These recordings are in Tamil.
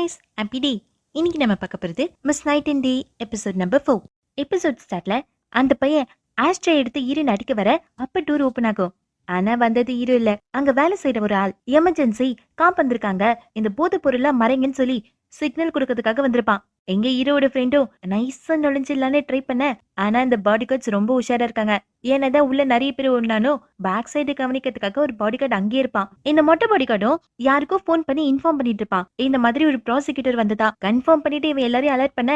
Guys, happy day. இன்னைக்கு நம்ம பார்க்க போறது Miss Night and Day episode number 4. Episode ஸ்டார்ட்ல அந்த பையன் ஆஸ்ட்ரே எடுத்து ஈரன் அடிக்க வர அப்ப டூர் ஓபன் ஆகும். ஆனா வந்தது ஈரோ இல்ல, அங்க வேலை செய்யற ஒரு ஆள். எமர்ஜென்சி காப் வந்திருக்காங்க, இந்த போதை பொருளா மறைங்கன்னு சொல்லி சிக்னல் கொடுக்கறதுக்காக வந்திருப்பான். எங்க ஹீரோட ஃப்ரெண்டும் நைஸா நுழைஞ்சிடலான்னு ட்ரை பண்ண, ஆனா இந்த பாடி கார்ட்ஸ் ரொம்ப உஷாரா இருக்காங்க. ஏன்னாதான் உள்ள நிறைய பேர் ஒண்ணாலும் பேக் சைடு கவனிக்கிறதுக்காக ஒரு பாடி கார்டு அங்கேயே இருப்பான். இந்த மொட்டை பாடி கார்டும் யாருக்கோ போன் பண்ணி இன்ஃபார்ம் பண்ணிட்டு இருப்பான். இந்த மாதிரி ஒரு ப்ராசிக்யூட்டர் வந்ததா கன்ஃபார்ம் பண்ணிட்டு இவன் எல்லாரையும் அலர்ட் பண்ண,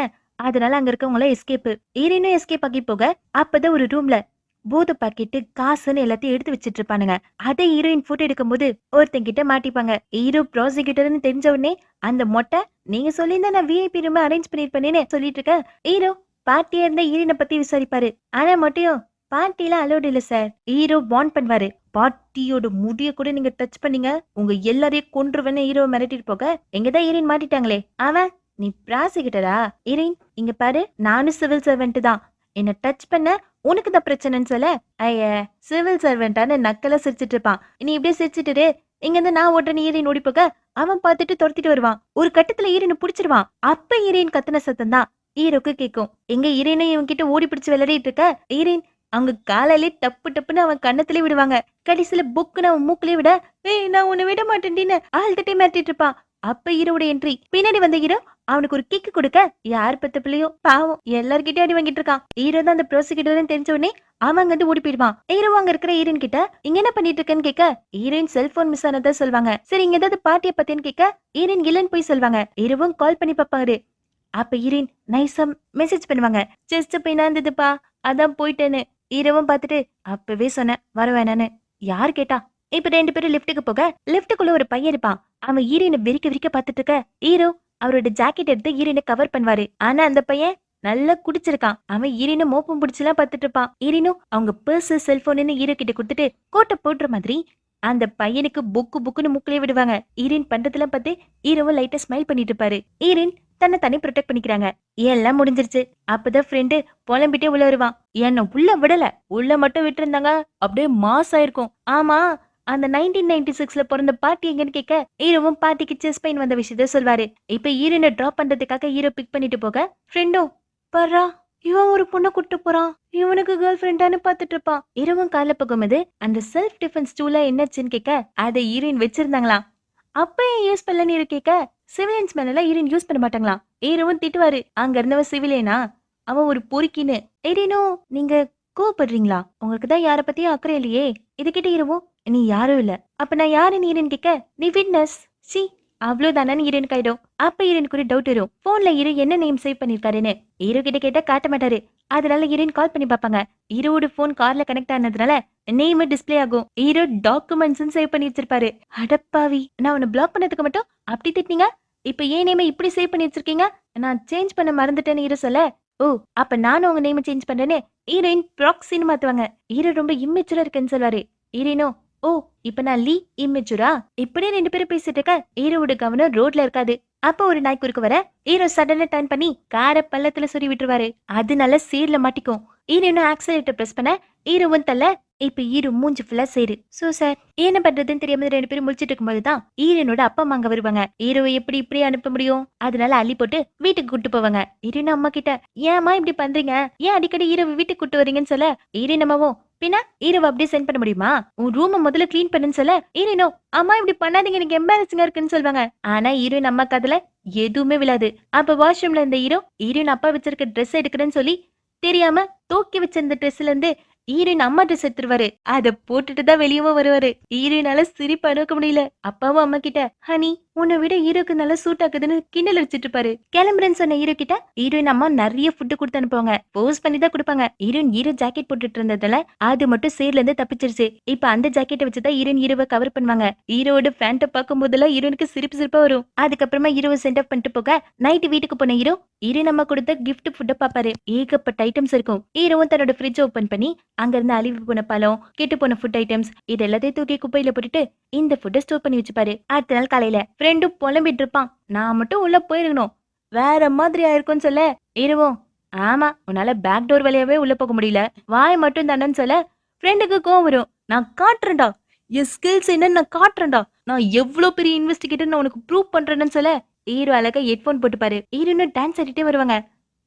அதனால அங்க இருக்கவங்கள எஸ்கேப். ஈரனும் எஸ்கேப் ஆகி போக அப்பதான் ஒரு ரூம்ல போதை பாக்கெட்டு காசுன்னு எல்லாத்தையும் எடுத்து வச்சிட்டு இருப்பானுங்க. அதை ஹீரோயின் போட்டோ எடுக்கும் போது ஒருத்தங்கிட்ட மாட்டிப்பாங்க. ஹீரோ ப்ராசிக்யூட்டர்னு தெரிஞ்ச உடனே அந்த மொட்டை நீங்க சொல்லியிருந்தா நான் விஐபி ரூம் அரேஞ்ச் பண்ணிருப்பேன்னு சொல்லிட்டு இருக்க. ஹீரோ பார்ட்டியா இருந்த ஹீரோனை பத்தி விசாரிப்பாரு. ஆனா மொட்டையும் பார்ட்டில அலோடு இல்ல சார். ஹீரோ வார்ன் பண்ணுவாரு, பார்ட்டியோட முடிய கூட நீங்க டச் பண்ணீங்க உங்க எல்லாரையும் கொன்றுவேன்னு ஹீரோ மிரட்டிட்டு போக, எங்கதான் ஹீரோயின் மாட்டிட்டாங்களே. அவன் நீ ப்ராசிக்யூட்டரா? ஹீரோயின் இங்க பாரு, நானும் சிவில் சர்வெண்ட் தான், என்ன டச் பண்ண உனக்கு தான் பிரச்சனைன்னு சொல்ல, ஐய சிவில் சர்வெண்டான நக்கலா சிரிச்சிட்டு இருப்பான். நீ இப்படியே சிரிச்சிட்டு இங்க இருந்து நான் ஓட்டுறேன்னு ஈரின் ஓடி போக அவன் பார்த்துட்டு துரத்திட்டு வருவான். ஒரு கட்டத்துல ஈரின் புடிச்சிருவான். அப்ப ஈரின் கத்துன சத்தம் தான் ஹீரோக்கு கேட்கும். எங்க ஈரனை இவன் கிட்ட ஓடி பிடிச்சு விளையாடிட்டு இருக்க, ஈரின் அவங்க காலையிலே டப்பு டப்புன்னு அவன் கண்ணத்திலே விடுவாங்க. கடைசியில புக்குன்னு அவன் மூக்கிலே விட, ஏய் நான் உன்னை விட மாட்டேன்னு ஆள்கிட்டே மாட்டிட்டு இருப்பான். அப்ப ஹீரோட என்ட்ரி. பின்னாடி வந்த ஹீரோ அவனுக்கு ஒரு கிக்கு கொடுக்க, யார் பத்த பிள்ளையோ பாவம் எல்லார்கிட்டயும் அடி வாங்கிட்டு இருக்கான். ஹீரோ தான் அந்த ப்ரோசிக்யூட்டர்னு தெரிஞ்ச உடனே அவன் அங்கிருந்து ஓடி போயிடுவான். ஹீரோ அங்க இருக்கிற ஹீரோயின் கிட்ட இங்க என்ன பண்ணிட்டு இருக்கேன்னு கேட்க, ஹீரோயின் செல்போன் மிஸ் ஆனதா சொல்வாங்க. சரி இங்க ஏதாவது பார்ட்டியை பத்தின்னு கேட்க, ஹீரோயின் இல்லன்னு போய் சொல்வாங்க. ஹீரோவும் கால் பண்ணி பாப்பாரு. அப்ப ஹீரோயின் நைஸா மெசேஜ் பண்ணுவாங்க, செஸ்ட் பெயினா இருந்ததுப்பா அதான் போயிட்டேன்னு. ஹீரோவும் பார்த்துட்டு அப்பவே சொன்னேன் வர வேணான்னு. யார் கேட்டா? இப்ப 2 பேரும் லிப்டுக்கு போக, லிப்டுக்குள்ள ஒரு பையன் இருப்பான். அவன் ஹீரோயினை விரிக்க விரிக்க பார்த்துட்டு இருக்க, ஹீரோ அவரோட ஜாக்கெட் எடுத்து ஹீரோயினை கவர் பண்ணுவாரு. ஆனா அந்த பையன் நல்லா குடிச்சிருக்கான். அவன் ஹீரோயினை மோப்பம் பிடிச்சலாம் பார்த்துட்டு இருப்பான். ஹீரோனும் அவங்க பர்ஸ் செல்போன்னு ஹீரோ கிட்ட கொடுத்துட்டு கோட்டை போடுற மாதிரி அந்த பையனுக்கு புக்குன்னு முக்கிலே விடுவாங்க. ஹீரோயின் பண்றதுலாம் பார்த்து ஹீரோவும் லைட்டா ஸ்மைல் பண்ணிட்டு இருப்பாரு. ஹீரோயின் தன்னை தனி ப்ரொடெக்ட் பண்ணிக்கிறாங்க. எல்லாம் முடிஞ்சிருச்சு. அப்பதான் ஃப்ரெண்டு புலம்பிட்டே உள்ள வருவான். என்ன உள்ள விடல, உள்ள மட்டும் விட்டு இருந்தாங்க அப்படியே மாஸ் ஆயிருக்கும். ஆமா அந்த 1996ல பிறந்த பாட்டி எங்கன்னு கேட்க, ஹீரோவும் பாட்டிக்கு செஸ் பெயின் வந்த விஷயத்த சொல்வாரு. இப்ப ஹீரோனை டிராப் பண்றதுக்காக ஹீரோ பிக் பண்ணிட்டு போக, ஃப்ரெண்டும் பர்றா இவன் ஒரு பொண்ணை கூட்டு போறான், இவனுக்கு கேர்ள் ஃப்ரெண்டான்னு பாத்துட்டு இருப்பான். ஹீரோவும் கால போகும்போது அந்த செல்ஃப் டிஃபென்ஸ் டூல என்னாச்சுன்னு கேட்க, அதை ஹீரோயின் வச்சிருந்தாங்களாம். அப்ப ஏன் யூஸ் பண்ணலன்னு ஹீரோ கேட்க, சிவிலியன்ஸ் மேல ஹீரோயின் யூஸ் பண்ண மாட்டாங்களாம். ஹீரோவும் திட்டுவாரு, அங்க இருந்தவன் சிவிலியனா அவன் ஒரு பொறுக்கின்னு. ஹீரோனோ நீங்க கோவப்படுறீங்களா, உங்களுக்கு தான் யார பத்தியும் அக்கறை இல்லையே. இது கிட்ட ஹீரோவும் நீ யாரும் இல்ல, அப்ப நான் யாருன்னு ஹீரோயின் கேட்க, நீ விட்னஸ். சி அவ்வளவுதானு ஹீரோயின் ஆயிடும். அப்ப ஹீரோனுக்கு ஒரு டவுட் வரும், போன்ல ஹீரோ என்ன நேம் சேவ் பண்ணிருக்காருன்னு. ஹீரோ கிட்ட கேட்டா காட்ட மாட்டாரு. அதனால ஹீரோயின் கால் பண்ணி பாப்பாங்க. ஹீரோட போன் கார்ல கனெக்ட் ஆனதுனால நேம் டிஸ்பிளே ஆகும். ஹீரோ டாக்குமெண்ட்ஸ் சேவ் பண்ணி வச்சிருப்பாரு. அடப்பாவி, நான் உன்னை பிளாக் பண்ணதுக்கு மட்டும் அப்படி திட்டினீங்க, இப்ப ஏன் நேம் இப்படி சேவ் பண்ணி வச்சிருக்கீங்க, நான் சேஞ்ச் பண்ண மறந்துட்டேன்னு ஹீரோ சொல்ல, ஓ அப்ப நானும் உங்க நேம் சேஞ்ச் பண்றேன்னு ஹீரோயின் ப்ராக்ஸின்னு மாத்துவாங்க. ஹீரோ ரொம்ப இம்மெச்சூரா இருக்குன்னு சொல்வாரு. ஹீரோயினோ ஓ இப்ப நான் லீ இம்மெச்சூரா, இப்படியே 2 பேரும் பேசிட்டு இருக்க. ஹீரோவோட கவனம் ரோட்ல இருக்காது. அப்ப ஒரு நாய் குறுக்க வர, ஹீரோ சடனா டர்ன் பண்ணி காரை பள்ளத்துல சொறி விட்டுருவாரு. அதனால சீர்ல மாட்டிக்கும். ஹீரோனும் ஆக்சிலேட்டர் பிரஸ் பண்ண, ஹீரோவும் தள்ள. இப்ப ஹீரோ மூஞ்சி ஃபுல்லா சேரு. சோ சார் என்ன பண்றதுன்னு தெரியாம 2 பேரும் முடிச்சிட்டு இருக்கும்போதுதான் ஹீரோனோட அப்பா அம்மா அங்க வருவாங்க. ஹீரோவை எப்படி இப்படி அனுப்ப முடியும், அதனால அள்ளி போட்டு வீட்டுக்கு கூட்டு போவாங்க. ஹீரோயின் அம்மா கிட்ட ஏமா இப்படி பண்றீங்க, ஏன் அடிக்கடி ஹீரோவை வீட்டுக்கு கூட்டு வரீங்கன்னு சொல்ல, ஹீரோயின் அம்மாவும் பின்ன ஹீரோவை அப்படியே சென்ட் பண்ண முடியுமா, உன் ரூமை முதல்ல கிளீன் பண்ணுன்னு சொல்ல, ஹீரோயினோ அம்மா இப்படி பண்ணாதீங்க எனக்கு எம்பாரசிங்கா இருக்குன்னு சொல்லுவாங்க. ஆனா ஹீரோயின் அம்மா கதுல எதுவுமே விழாது. அப்ப வாஷ்ரூம்ல இருந்த ஹீரோயின் அப்பா வச்சிருக்க ட்ரெஸ் எடுக்கிறேன்னு சொல்லி தெரியாம தூக்கி வச்சிருந்த ட்ரெஸ்ல இருந்து ஹீரோயின் அம்மா ட்ரெஸ் எடுத்துருவாரு. அத போட்டுட்டு தான் வெளியவும் வருவாரு. ஹீரோயினால சிரிப்பு அடக்க முடியல. அப்பாவும் அம்மா கிட்ட ஹனி உன்னை விட ஹீரோக்கு நல்லா சூட் ஆகுதுன்னு கிண்டல் வச்சிட்டு இருப்பாரு. கிளம்புறேன்னு சொன்ன ஹீரோ கிட்ட ஹீரோயின் அம்மா நிறைய ஃபுட்டு கொடுத்து அனுப்புவாங்க. போஸ்ட் பண்ணி தான் கொடுப்பாங்க. ஹீரோயின் ஹீரோ ஜாக்கெட் போட்டுட்டு இருந்ததுல அது மட்டும் சேர்ல இருந்து தப்பிச்சிருச்சு. இப்ப அந்த ஜாக்கெட்டை வச்சுதான் ஹீரோயின் ஹீரோவை கவர் பண்ணுவாங்க. ஹீரோட ஃபேண்ட்டை பார்க்கும் போதெல்லாம் ஹீரோனுக்கு சிரிப்பு சிரிப்பா வரும். அதுக்கப்புறமா ஹீரோவை சென்ட் ஆஃப் பண்ணிட்டு போக, நைட்டு வீட்டுக்கு போன ஹீரோயின் அம்மா கொடுத்த கிஃப்ட் ஃபுட்டை பாப்பாரு. ஏகப்பட்ட ஐட்டம்ஸ் இருக்கும். ஹீரோவும் தன்னோட ஃப்ரிட்ஜ் ஓபன் பண்ணி அங்க இருந்து அழிவு போன பழம், கெட்டு போன ஃபுட் ஐட்டம்ஸ் இது எல்லாத்தையும் தூக்கி குப்பையில போட்டுட்டு இந்த ஃபுட்டை ஸ்டோர் பண்ணி வச்சுப்பாரு. அடுத்த நாள் காலையில ஃப்ரெண்டும் புலம்பிட்டு இருப்பான், நான் மட்டும் உள்ள போயிருக்கணும் வேற மாதிரி ஆயிருக்கும்னு சொல்ல, ஹீரோவும் ஆமா உன்னால பேக் டோர் வழியாவே உள்ள போக முடியல, வாய் மட்டும் தானன்னு சொல்ல, ஃப்ரெண்டுக்கு கோவம் வரும். நான் காட்டுறேன்டா என் ஸ்கில்ஸ் என்னன்னு, நான் காட்டுறேன்டா, நான் எவ்வளவு பெரிய இன்வெஸ்டிகேட்டர் உனக்கு ப்ரூவ் பண்றேன்னு சொல்ல, ஹீரோ அழகா ஹெட்போன் போட்டுப்பாரு. ஹீரோனும் டான்ஸ் ஆடிட்டே வருவாங்க.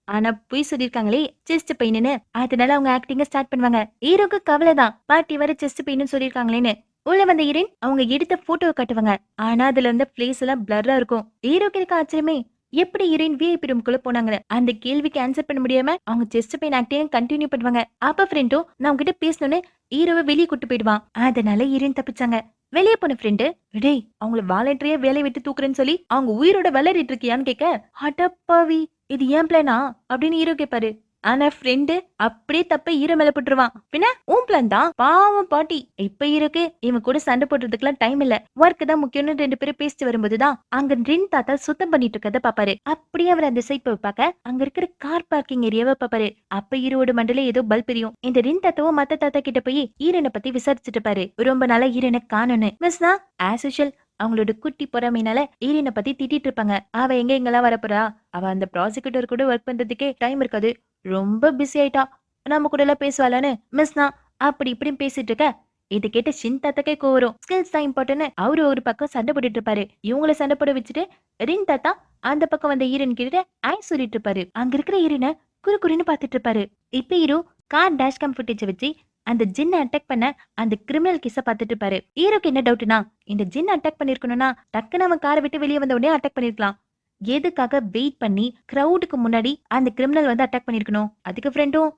ஆனா பொய் சொல்லிருக்காங்களே செஸ்ட் பெயின்னு, அதனால அவங்க ஆக்டிங்க ஸ்டார்ட் பண்ணுவாங்க. ஹீரோக்கு கவலைதான், பாட்டி வர செஸ்ட் பெயின்னு சொல்லிருக்காங்களேன்னு. உள்ள வந்த ஹீரோயின் அவங்க எடுத்த போட்டோவை காட்டுவாங்க. ஆனா அதுல இருந்த பிளேஸ் எல்லாம் பிளர்ரா இருக்கும். ஹீரோக்கு இருக்க ஆச்சரியமே, எப்படி ஹீரோயின் விஐபி ரூம்குள்ள போனாங்க? அந்த கேள்விக்கு ஆன்சர் பண்ண முடியாம அவங்க செஸ்ட் பெயின் ஆக்டிங் கண்டினியூ பண்ணுவாங்க. அப்ப ஃப்ரெண்டும் நான் உங்ககிட்ட பேசணும்னு ஹீரோவை வெளியே கூட்டு போயிடுவான். அதனால ஹீரோயின் தப்பிச்சாங்க. வெளியே போன ஃப்ரெண்டு, டேய் அவங்கள வாலண்டரியா வேலையை விட்டு தூக்குறேன்னு சொல்லி அவங்க உயிரோட வளரிட்டு இருக்கியான்னு கேட்க, அடப்பாவி இது ஏன் பிளானா அப்படின்னு ஹீரோ கேட்பாரு. ஆனா ஃப்ரெண்டு அப்படியே தப்ப ஹீரோ மேல போட்டுருவான். பின்ன உன் பிளான் தான், பாவம் பாட்டி. இப்ப ஹீரோக்கு இவன் கூட சண்டை போடுறதுக்குலாம் டைம் இல்ல, ஒர்க் தான் முக்கியம்னு 2 பேரும் பேசிட்டு வரும்போதுதான் அங்க ரின் தாத்தா சுத்தம் பண்ணிட்டு இருக்கத பாப்பாரு. அப்படியே அவர் அந்த சைட் போய் பார்க்க அங்க இருக்கிற கார் பார்க்கிங் ஏரியாவை பாப்பாரு. அப்ப ஹீரோட மண்டல ஏதோ பல்ப் எரியும். இந்த ரின் தாத்தாவும் மத்த தாத்தா கிட்ட போய் ஹீரோனை பத்தி விசாரிச்சுட்டு பாரு. ரொம்ப நாளா ஹீரோனை காணோன்னு. மிஸ்னா ஆஸ் யூஷுவல் அவங்களோட குட்டி பொறாமைனால ஹீரோனை பத்தி திட்டிட்டு இருப்பாங்க. அவ எங்கெல்லாம் வரப்போறா, அவ அந்த ப்ராசிக்யூட்டர் கூட ஒர்க் பண்றதுக்கே டைம் இருக்காது, ரொம்ப பிஸி ஆயிட்டா, நம்ம கூட எல்லாம் பேசுவாளான்னு மிஸ்னா அப்படி இப்படி பேசிட்டு இருக்க. இதை கேட்ட ஷின் தாத்தாக்கே கோவரும். ஸ்கில்ஸ் தான் இம்பார்ட்டன் அவரு ஒரு பக்கம் சண்டை போட்டுட்டு இருப்பாரு. இவங்கள சண்டை போட வச்சுட்டு ரின் தாத்தா அந்த பக்கம் வந்த ஹீரோன் கிட்ட ஐ சொல்லிட்டு இருப்பாரு. அங்க இருக்கிற ஹீரோனை குறுன்னு பாத்துட்டு இருப்பாரு. இப்ப ஹீரோ கார் டேஷ்கேம் ஃபுட்டேஜ் வச்சு அந்த ஜின்னை அட்டாக் பண்ண அந்த கிரிமினல் கேஸ பாத்துட்டு இருப்பாரு. ஹீரோக்கு என்ன டவுட்னா, இந்த ஜின் அட்டாக் பண்ணிருக்கணும்னா டக்குன்னு அவன் காரை விட்டு வெளியே வந்த உடனே அட்டாக் பண்ணிருக்கலாம். எதுக்காக வெயிட் பண்ணி கிரௌடுக்கு முன்னாடி அந்த கிரிமினல் வந்து அட்டாக் பண்ணிருக்கணும்? அதுக்கு ஃப்ரெண்டும்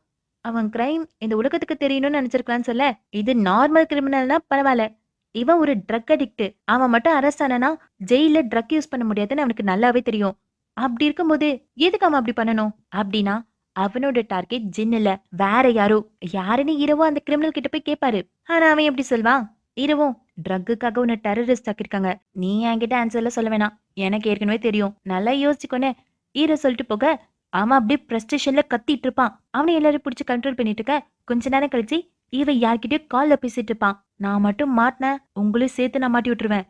அவன் கிரைம் இந்த உலகத்துக்கு தெரியணும்னு நினைச்சிருக்கலாம்னு சொல்ல, இது நார்மல் கிரிமினல்னா பரவாயில்ல, இவன் ஒரு ட்ரக் அடிக்ட், அவன் மட்டும் அரெஸ்ட் ஆனா ஜெயில ட்ரக் யூஸ் பண்ண முடியாதுன்னு அவனுக்கு நல்லாவே தெரியும். அப்படி இருக்கும்போது எதுக்கு அவன் அப்படி பண்ணணும்? அப்படின்னா அவனோட டார்கெட் ஜின் இல்ல, வேற யாரோ. யாருன்னு ஹீரோவோ அந்த கிரிமினல் கிட்ட போய் கேட்பாரு. ஆனா அவன் எப்படி சொல்வான்? ஹீரோவும் ட்ரக்குக்காக உன்னை டெரரிஸ்ட் ஆக்கிருக்காங்க, நீ என்கிட்ட ஆன்சர்ல சொல்ல வேணாம், எனக்கு ஏற்கனவே தெரியும், நல்லா யோசிச்சுக்கோன்னு ஹீரோ சொல்லிட்டு போக, அவன் அப்படியே பிரஸ்டேஷன்ல கத்திட்டு இருப்பான். அவனை எல்லாரும் பிடிச்சி கண்ட்ரோல் பண்ணிட்டு இருக்க. கொஞ்ச நேரம் கழிச்சு இவன் யார்கிட்டயும் கால்ல பேசிட்டு இருப்பான். நான் மட்டும் மாட்டினேன், உங்களையும் சேர்த்து நான் மாட்டி விட்டுருவேன்.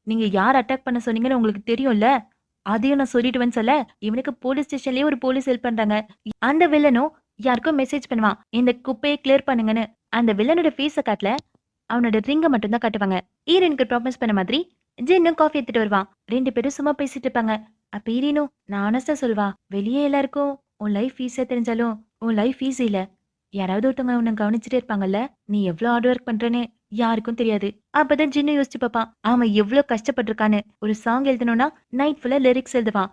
நீங்க யார் அட்டாக் பண்ண சொன்னீங்கன்னு உங்களுக்கு தெரியும்ல, அதையும் நான் சொல்லிட்டுவேன்னு சொல்ல, இவனுக்கு போலீஸ் ஸ்டேஷன்லயே ஒரு போலீஸ் ஹெல்ப் பண்றாங்க. அந்த வில்லனும் யாருக்கும் மெசேஜ் பண்ணுவான், இந்த குப்பையை கிளியர் பண்ணுங்கன்னு. அந்த வில்லனோட ஃபேஸ காட்டல, அவனோட ரிங்க மட்டும் தான் காட்டுவாங்க. ஈரனுக்கு ப்ராமிஸ் பண்ண மாதிரி ஜின்னும் காஃபி எடுத்துட்டு வருவான். 2 பேரும் சும்மா பேசிட்டு இருப்பாங்க. அப்ப ஈரனும் நான் ஆனஸ்டா சொல்வா, வெளியே எல்லாருக்கும் உன் லைஃப் ஈஸியா தெரிஞ்சாலும் உன் லைஃப் ஈஸி இல்ல. யாராவது ஒருத்தவங்க உன்னை கவனிச்சுட்டே இருப்பாங்கல்ல, நீ எவ்வளவு ஹார்ட் ஒர்க் பண்றேன்னு யாருக்கும் தெரியாது. அப்பதான் ஜின்னு யோசிச்சு பார்ப்பான், அவன் எவ்வளவு கஷ்டப்பட்டிருக்கான்னு. ஒரு சாங் எழுதணும்னா நைட் ஃபுல்லா லிரிக்ஸ் எழுதுவான்.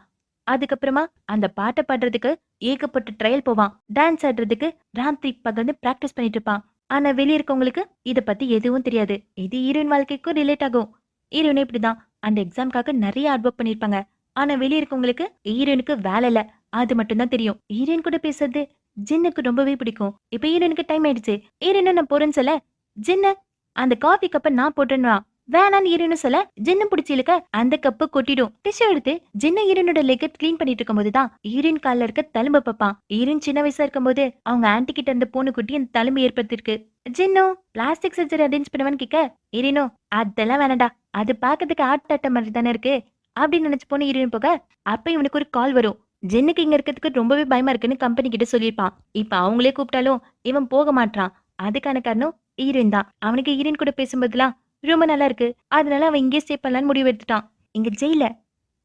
அதுக்கப்புறமா அந்த பாட்டை பாடுறதுக்கு ஏகப்பட்ட ட்ரையல் போவான். டான்ஸ் ஆடுறதுக்கு ராத்திரி பகல்னு பிராக்டிஸ் பண்ணிட்டு இருப்பான். ஆனா வெளியே இருக்கவங்களுக்கு இத பத்தி எதுவும் தெரியாது. இது ஹீரோயின் வாழ்க்கைக்கும் ரிலேட் ஆகும். ஹீரோயின் இப்படிதான் அந்த எக்ஸாம்காக நிறைய ஹார்ட் ஒர்க் பண்ணிருப்பாங்க. ஆனா வெளியே இருக்கவங்களுக்கு ஹீரோயினுக்கு வேலை இல்ல, அது மட்டும் தான் தெரியும். ஹீரோயின் கூட பேசுறது ஜின்னுக்கு ரொம்பவே பிடிக்கும். இப்ப ஹீரோயினுக்கு டைம் ஆயிடுச்சு. ஹீரோயின் நான் போறேன்னு சொல்ல, ஜின்னு அந்த காஃபி கப்ப நான் போட்டேன்னா வேணான்னு ஹீரோயின் சொல்ல, ஜின்னு பிடிச்சி இழுக்க அந்த கப்பு கொட்டிடும். டிஷ்யூ எடுத்து ஜின்னு ஹீரோனோட லெக் கிளீன் பண்ணிட்டு இருக்கும் போதுதான் ஹீரோயின் கால்ல இருக்க தழும்ப பார்ப்பான். ஹீரோயின் சின்ன வயசா இருக்கும் போது அவங்க ஆன்டி கிட்ட இருந்த பூனை குட்டி அந்த தழும்பு ஏற்படுத்திருக்கு. ஜின்னோ பிளாஸ்டிக் சர்ஜரி அரேஞ்ச் பண்ணுவான்னு கேட்க, ஹீரோனோ அதெல்லாம் வேணாண்டா, அது பாக்கிறதுக்கு ஆர்ட் ஆட்ட மாதிரி தானே இருக்கு அப்படின்னு நினைச்சு போன ஹீரோயின் போக, அப்ப இவனுக்கு ஒரு கால் வரும். ஜின்னுக்கு இங்க இருக்கிறதுக்கு ரொம்பவே பயமா இருக்குன்னு கம்பெனி கிட்ட சொல்லியிருப்பான். இப்ப அவங்களே கூப்பிட்டாலும் இவன் போக மாட்டான். அதுக்கான காரணம் ஹீரோயின் தான். அவனுக்கு ஹீரோயின் கூட பேசும்போதுலாம் ரொம்ப நல்லா இருக்கு, அதனால அவன் இங்கே ஸ்டே பண்ணலான்னு முடிவு எடுத்துட்டான். இங்க ஜெயில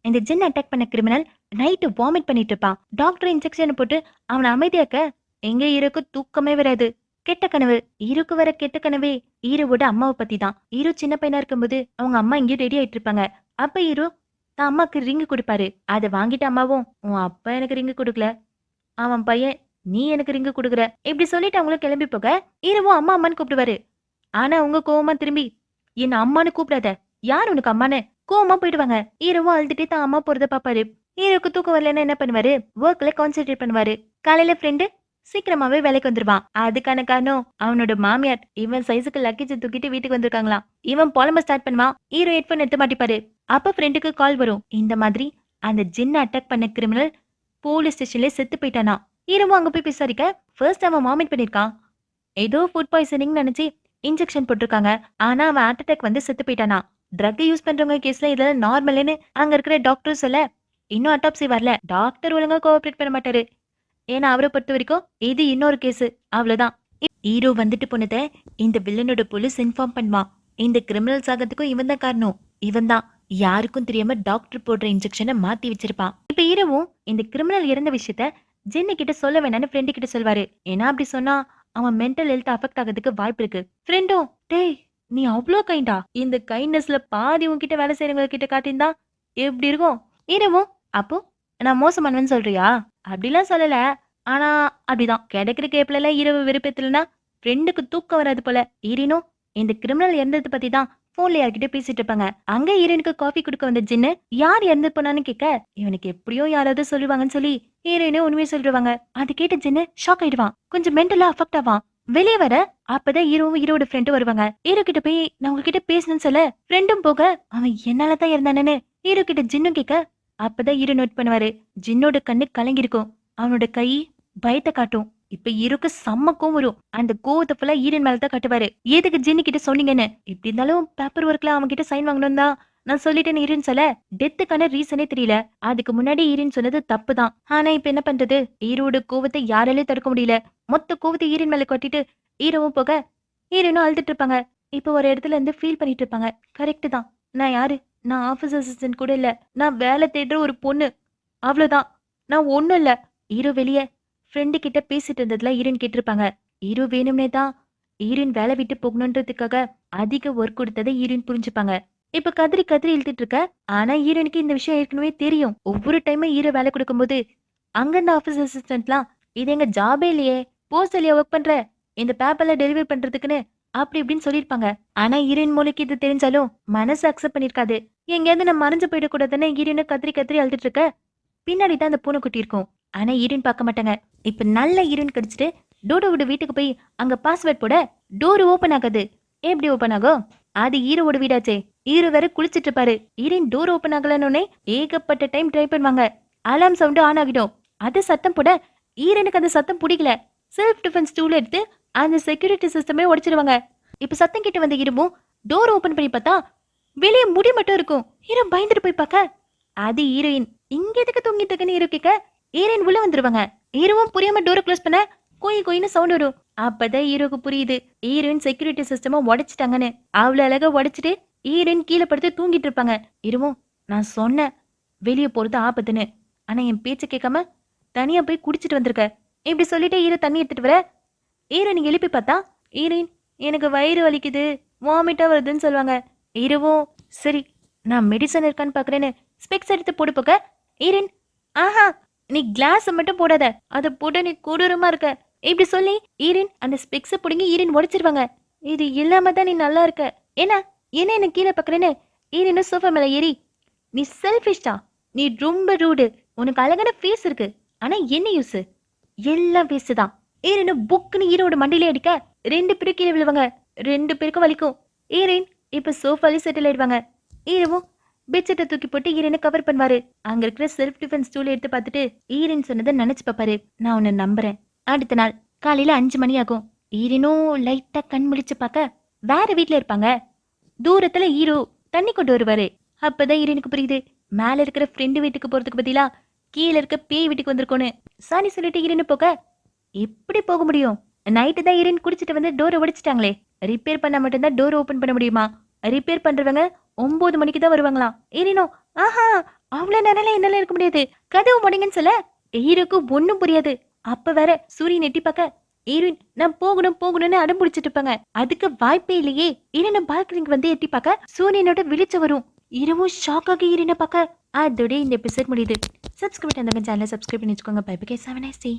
இந்த ஜின் அட்டாக் பண்ண கிரிமினல் நைட்டு வாமிட் பண்ணிட்டு இருப்பான். டாக்டர் இன்ஜெக்ஷன் போட்டு அவனை அமைதியாக்க எங்க ஹீரோக்கு தூக்கமே வராது. கெட்ட கனவு. ஹீரோக்கு வர கெட்ட கனவே ஹீரோவோட அம்மாவை பத்தி தான். ஹீரோ சின்ன பையனா இருக்கும்போது அவங்க அம்மா இங்கேயும் ரெடி ஆயிட்டு இருப்பாங்க. அப்ப ஹீரோ தான் அம்மாக்கு ரிங்கு கொடுப்பாரு. அதை வாங்கிட்டு அம்மாவும் உன் அப்பா எனக்கு ரிங்கு கொடுக்கல, அவன் பையன் நீ எனக்கு ரிங்கு கொடுக்குற இப்படி சொல்லிட்டு அவங்களும் கிளம்பி போக, ஹீரோவும் அம்மா அம்மான்னு கூப்பிடுவாரு. ஆனா அவங்க கோவமா திரும்பி என்ன அம்மானு கூப்பிடாத, யார் உனக்கு அம்மானு கோவமா போயிடுவாங்க. ஹீரோவும் அழுதுட்டே தான் அம்மா போறத பாப்பாரு. ஹீரோக்கு தூக்கம் வரலன்னா என்ன பண்ணுவாரு, ஒர்க்ல கான்சென்ட்ரேட் பண்ணுவாரு. காலையில ஃப்ரெண்டு சீக்கிரமாவே வேலைக்கு வந்துருவான். அதுக்கான காரணம் அவனோட மாமியார் இவன் சைஸுக்கு லக்கேஜ் தூக்கிட்டு வீட்டுக்கு வந்திருக்காங்களாம். இவன் புலம்ப ஸ்டார்ட் பண்ணுவான். ஹீரோ ஹெட்போன் எடுத்து மாட்டிப்பாரு. அப்ப ஃப்ரெண்டுக்கு கால் வரும். இந்த மாதிரி அந்த ஜின் அட்டாக் பண்ண கிரிமினல் போலீஸ் ஸ்டேஷன்ல செத்து போயிட்டானா. ஹீரோவும் அங்க போய் விசாரிக்க, ஃபர்ஸ்ட் அவன் வாமிட் பண்ணிருக்கான், ஏதோ ஃபுட் பாய்சனிங் நினைச்சு இன்ஜெக்ஷன் போட்டிருக்காங்க, ஆனா அவன் ஹார்ட் அட்டாக் வந்து செத்து போயிட்டானா. ட்ரக் யூஸ் பண்றவங்க கேஸ்ல இதெல்லாம் நார்மல்னு அங்க இருக்கிற டாக்டர் சொல்ல, இன்னும் அட்டாப்சி வரல, டாக்டர் ஒழுங்கா கோஆபரேட் பண்ண மாட்டாரு. ஏன்னா அவரை பொறுத்த வரைக்கும் இது இன்னொரு கேஸ், அவ்வளவுதான். ஹீரோ வந்துட்டு போனதை இந்த வில்லனோட போலீஸ் இன்ஃபார்ம் பண்ணுவான். இந்த கிரிமினல்ஸ் ஆகிறதுக்கும் இவன் தான் காரணம். இவன் தான் யாருக்கும் தெரியாம டாக்டர் போடுற இன்ஜெக்ஷனை மாத்தி வச்சிருப்பான். இப்ப இரவும் இந்த கிரிமினல் இறந்த விஷயத்த ஜென்னு கிட்ட சொல்ல வேணாம்னு ஃப்ரெண்டு கிட்ட சொல்வாரு. ஏன்னா அப்படி சொன்னா அவன் மென்டல் ஹெல்த் அஃபெக்ட் ஆகிறதுக்கு வாய்ப்பு இருக்கு. ஃப்ரெண்டும், டேய் நீ அவ்ளோ கைண்டா, இந்த கைண்ட்னஸ்ல பாதி உன்கிட்ட வேலை செய்யறவங்க கிட்ட காட்டியிருந்தா எப்படி இருக்கும்? இரவும், அப்போ நான் மோசமானவன்னு சொல்றியா? அப்படிலாம் சொல்லல. ஆனா அப்படிதான் கிடைக்கிற கேப்ல எல்லாம் இரவு விருப்பத்துலனா ஃப்ரெண்டுக்கு தூக்கம் வராது போல. ஈரினும் இந்த கிரிமினல் இறந்தது பத்தி தான் போன்ல யார்கிட்ட பேசிட்டு இருப்பாங்க. அங்க ஈரனுக்கு காஃபி கொடுக்க வந்த ஜின்னு யார் இறந்து போனான்னு கேட்க, இவனுக்கு எப்படியோ யாராவது சொல்லுவாங்கன்னு சொல்லி ஈரனே உண்மையை சொல்லிடுவாங்க. அது கேட்ட ஜின்னு ஷாக் ஆயிடுவான், கொஞ்சம் மென்டலா அஃபெக்ட் ஆவான். வெளியே வர அப்பதான் ஹீரோவும் ஹீரோட ஃப்ரெண்டு வருவாங்க. ஹீரோ கிட்ட போய் நான் உங்ககிட்ட பேசணும்னு சொல்ல ஃப்ரெண்டும் போக அவன் என்னாலதான் இருந்தானு ஹீரோ கிட்ட ஜின்னும் கேட்க, அப்பதான் ஹீரோ நோட் பண்ணுவாரு, ஜின்னோட கண்ணு கலங்கிருக்கும், அவனோட கை பயத்தை காட்டும். இப்ப ஹீரோக்கு செம்ம கோவம் வரும். அந்த கோவத்தை ஃபுல்லா ஈரன் மேலதான் காட்டுவாரு. எதுக்கு ஜின்னு கிட்ட சொன்னீங்கன்னு. இப்படி இருந்தாலும் பேப்பர் ஒர்க்ல அவன் கிட்ட சைன் வாங்கணும் தான் நான் சொல்லிட்டேன்னு ஈரன் சொல்ல, டெத்துக்கான ரீசனே தெரியல. அதுக்கு முன்னாடி ஈரன் சொன்னது தப்பு தான். ஆனா இப்ப என்ன பண்றது, ஹீரோட கோவத்தை யாராலையும் தடுக்க முடியல. மொத்த கோவத்தை ஈரன் மேல கொட்டிட்டு ஹீரோவும் போக ஹீரோனும் அழுதுட்டு இருப்பாங்க. இப்ப ஒரு இடத்துல இருந்து ஃபீல் பண்ணிட்டு இருப்பாங்க. கரெக்ட் தான், நான் யாரு, நான் ஆபீஸ் அசிஸ்டன்ட் கூட இல்ல, நான் வேலை தேடுற ஒரு பொண்ணு, அவ்வளவுதான், நான் ஒண்ணும் இல்ல. ஹீரோ வெளியே ஃப்ரெண்டு கிட்ட பேசிட்டு இருந்ததுல ஈரன் கேட்டிருப்பாங்க. ஹீரோ வேணும்னே தான் ஈரன் வேலை விட்டு போகணுன்றதுக்காக அதிக ஒர்க் கொடுத்ததை ஈரன் புரிஞ்சுப்பாங்க. இப்ப கதறி கதறி இழுத்துட்டு இருக்க. ஆனா ஈரனுக்கு இந்த விஷயம் ஏற்கனவே தெரியும். ஒவ்வொரு டைமும் ஹீரோ வேலை கொடுக்கும்போது அங்க இருந்த ஆபீஸ் அசிஸ்டன்ட்லாம், இது எங்க ஜாபே இல்லையே, போஸ்டர்லயா ஒர்க் பண்ற, இந்த பேப்பர்ல டெலிவரி பண்றதுக்குன்னு அப்படி இப்படின்னு சொல்லியிருப்பாங்க. ஆனா ஈரன் மூளைக்கு இது தெரிஞ்சாலும் மனசு அக்செப்ட் பண்ணிருக்காது. எங்கேயாவது நான் மறைஞ்சு போயிடக்கூடாதுன்னு ஈரனு கதறி கதறி அழுதுட்டு இருக்க. பின்னாடி தான் அந்த பூனைக்குட்டி இருக்கும். ஆனா ஈரன் பார்க்க மாட்டாங்க. இப்ப நல்ல ஈரன் கடிச்சிட்டு டோடோவோட வீட்டுக்கு போய் அங்க பாஸ்வேர்ட் போட டோர் ஓபன் ஆகாது. எப்படி ஓபன் ஆகும்? அது ஹீரோவோட வீடாச்சே. ஹீரோ வேற குளிச்சிட்டு இருப்பாரு. ஈரன் டோர் ஓபன் ஆகலன்னு ஏகப்பட்ட டைம் ட்ரை பண்ணுவாங்க. அலாம் சவுண்ட் ஆன் ஆகிடும். அது சத்தம் போட ஈரனுக்கு அந்த சத்தம் பிடிக்கல. செல்ஃப் டிஃபென்ஸ் டூல் எடுத்து அந்த செக்யூரிட்டி சிஸ்டமே உடைச்சிருவாங்க. இப்ப சத்தம் கிட்ட வந்த ஹீரோவும் டோர் ஓபன் பண்ணி பார்த்தா வெளியே முடி மட்டும் இருக்கும். ஹீரோ பயந்துட்டு போய் பார்க்க அது ஹீரோயின். இங்க எதுக்கு தூங்கிட்டு இருக்குன்னு ஹீரோ கேட்க ஹீரோயின் உள்ள வந்துருவாங்க. ஹீரோவும் புரியாம டோரை க்ளோஸ் பண்ண கோயின்னு சவுண்ட் வரும். அப்பதான் ஹீரோக்கு புரியுது ஹீரோயின் செக்யூரிட்டி சிஸ்டமா உடைச்சிட்டாங்கன்னு. அவ்வளவு அழகா உடைச்சிட்டு ஹீரோயின் கீழே படுத்து தூங்கிட்டு இருப்பாங்க. ஹீரோவும் நான் சொன்னேன் வெளியே போறது ஆபத்துன்னு, ஆனா என் பேச்ச கேட்காம தனியா போய் குடிச்சிட்டு வந்திருக்க. இப்படி சொல்லிட்டு ஹீரோ தண்ணி எடுத்துட்டு வர ஹீரோ நீங்க எழுப்பி பார்த்தா ஹீரோயின் எனக்கு வயிறு வலிக்குது வாமிட்டா வருதுன்னு சொல்லுவாங்க. ஹீரோவும் சரி நான் மெடிசன் இருக்கான்னு பாக்குறேன்னு ஸ்பெக்ஸ் எடுத்து போட்டு போக்க ஹீரோயின் ஆஹா நீ கிளாஸ் மட்டும் போடாத, அதை போட்டு நீ கொடூரமா இருக்க. இப்படி சொல்லி ஈரின் அந்த ஸ்பெக்ஸ புடுங்கி ஈரின் உடைச்சிருவாங்க. இது இல்லாம தான் நீ நல்லா இருக்க. என்ன என்ன கீழே பாக்குறேன்னு ஈரின் சோஃபா மேல ஏறி நீ செல்ஃபிஷ்டா, நீ ரொம்ப ரூடு, உனக்கு அழகான ஃபேஸ் இருக்கு, ஆனா என்ன யூஸ், எல்லாம் வேஸ்ட் தான். ஈரின் புக்குன்னு ஈரோட மண்டியிலே அடிக்க 2 பேரும் கீழே விழுவாங்க. 2 பேருக்கும் வலிக்கும். ஈரின் இப்ப சோஃபாலே செட்டில் ஆயிடுவாங்க. ஈரவும் பெட்ஷீட்டை தூக்கி போட்டு ஈரனை கவர் பண்ணுவாரு. அங்க இருக்கிற செல்ஃப் டிஃபென்ஸ் டூல் எடுத்து பார்த்துட்டு ஈரன் சொன்னதை நினைச்சு பாப்பாரு, நான் உன்னை நம்புறேன். அடுத்த நாள் காலையில 5 மணி ஆகும். ஈரனும் லைட்டா கண் முழிச்சு பார்க்க வேற வீட்டுல இருப்பாங்க. தூரத்துல ஹீரோ தண்ணி கொண்டு வருவாரு. அப்பதான் ஈரனுக்கு புரியுது மேல இருக்கிற ஃப்ரெண்டு வீட்டுக்கு போறதுக்கு பதிலா கீழே இருக்க பேய் வீட்டுக்கு வந்திருக்கோன்னு. சாரி சொல்லிட்டு ஈரனு போக எப்படி போக முடியும்? நைட்டு தான் ஈரன் குடிச்சிட்டு வந்து டோரை உடைச்சிட்டாங்களே. ரிப்பேர் பண்ணா மட்டும்தான் டோர் ஓபன் பண்ண முடியுமா? ரிப்பேர் பண்றவங்க 9 மணிக்கு தான் வருவாங்களாம். ஈரனோ ஆஹா அவ்வளவு நேரம் என்னால இருக்க முடியாது, கதவு முடங்கன்னு சொல்ல ஹீரோக்கு ஒண்ணும் புரியாது. அப்ப வேற சூரியன் எட்டி பார்க்க ஈரன் நான் போகணும்னு அடம் பிடிச்சிட்டு இருப்பாங்க. அதுக்கு வாய்ப்பே இல்லையே. ஈரனை பால்கனிக்கு வந்து எட்டி பார்க்க சூரியனோட வெளிச்ச வரும். இரவும் ஷாக் ஆகி ஈரனை பார்க்க அதோட இந்த எபிசோட் முடியுது. சப்ஸ்கிரைப் அந்த சேனலை சப்ஸ்கிரைப் பண்ணி வச்சுக்கோங்க. Bye bye, have a nice day.